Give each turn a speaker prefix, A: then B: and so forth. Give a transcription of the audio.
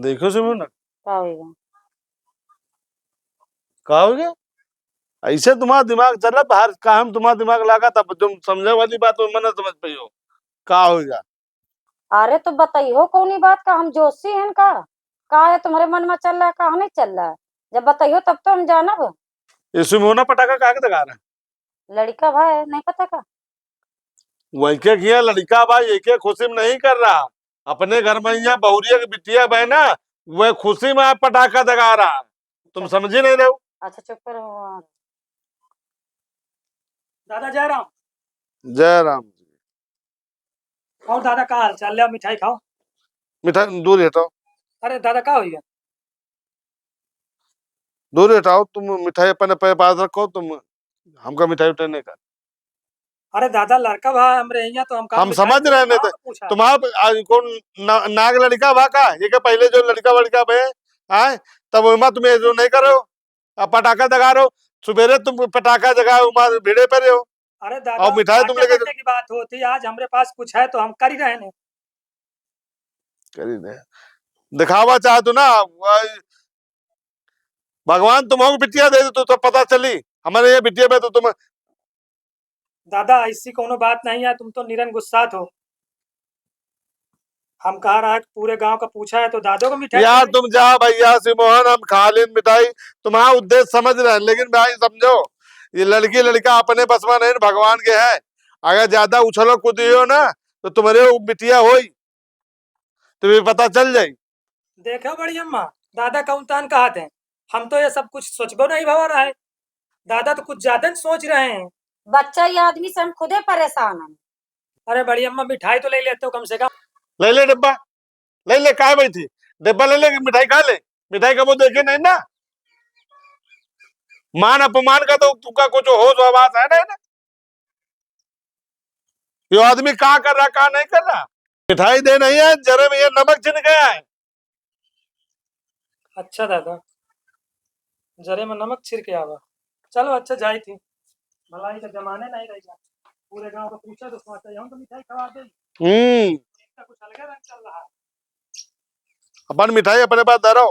A: देखो सुनो ना,
B: क्या होएगा?
A: क्या हो गया? ऐसे तुम्हारा दिमाग चला बाहर का, हम तुम्हारा दिमाग लगा तब तुम समझे वाली बात तो मैं ना समझ पाई हो। क्या होगा?
B: अरे तो बताइयो कौन ही बात का, हम जोशी हैं का है तुम्हारे मन में चल रहा है, कहा नहीं चल रहा है? जब बताइयो तब तो हम जानब।
A: इसमें होना पटाखा काहे दगा रहा
B: लड़का भाई नहीं पता का?
A: वही के किया लड़का भाई एक खुशी में नहीं कर रहा। अपने घर में यहाँ बहुरिया की बिटिया बहना, वह खुशी में पटाखा दगा रहा। तुम
B: अच्छा
A: समझे नहीं रहे हो।
B: अच्छा, चुप करो।
C: दादा जय राम।
A: जय राम जी।
C: और दादा का हाल चाल? ले आओ मिठाई खाओ।
A: मिठाई दूर हटाओ,
C: अरे दादा का हो गया?
A: दूर हटाओ। तुम मिठाई अपने पास रखो। तुम हमका मिठाई उठाई नहीं कर।
C: अरे दादा लड़का भाई हमरे यहाँ तो हमका
A: हम
C: मिठाई
A: समझ रहे नहीं थे।
C: पूछा।
A: तुम्हारा कौन नाग लड़का भा का ये क्या पहले जो लड़का वड़का भे आए तब वहाँ तुम्हें जो नहीं करो। अब पटाखा दगा रहे हो। सुबेरे तुम पटाखा जगा वहाँ भीड़े पे रहे हो
C: अरे दादा
A: और मिठाई तुम लेके
C: की बात होती, आज हमरे पास कुछ है तो हम कर ही रहे हैं।
A: करी नहीं। दिखावा चाह तो ना भगवान तुम्हारा बिटिया दे दे तो पता चली हमारे ये बिटिया में तो तुम।
C: दादा ऐसी कोनो बात नहीं है, तुम तो निरन गुस्सा हो। हम कहा रहा है पूरे गांव का पूछा है तो दादो को मिठाई
A: यार तुम जा भैया सिमोहन, हम खा लें मिठाई। तुम्हारा उद्देश्य समझ रहे हैं लेकिन भाई समझो ये लड़की लड़का अपने बस में नहीं भगवान के है। अगर ज्यादा उछलो कूदियो ना तो तुम्हारे बिटिया होई तुम्हें पता चल जाये।
C: देखो बड़ी अम्मा, दादा का उतान कहा थे। हम तो ये सब कुछ सोचबो नहीं भवा रहा है। दादा तो कुछ ज्यादा सोच रहे हैं।
B: बच्चा ये आदमी से हम खुदे परेशान हैं।
C: अरे बड़ी अम्मा मिठाई तो ले लेते हो कम से कम।
A: ले ले डिब्बा, ले ले काय बैठी डिब्बा ले ले मिठाई खा ले। मिठाई का वो देखे नहीं ना, मान अपमान का तो तुमका कुछ होश आवाज है नहीं ना। ये आदमी कहाँ कर रहा कहाँ नहीं कर रहा। मिठाई दे नहीं है जरे में ये नमक छिन गया है।
C: अच्छा दादा, जरे में नमक छिड़के आवा। चलो अच्छा जाई थी, भलाई का जमाने नहीं रह जा। पूरे गांव को पूछा तो सोचा हम तो मिठाई खवा दे। कुछ अलग रंग चल रहा है।
A: अपन मिठाई अपने पास धरो।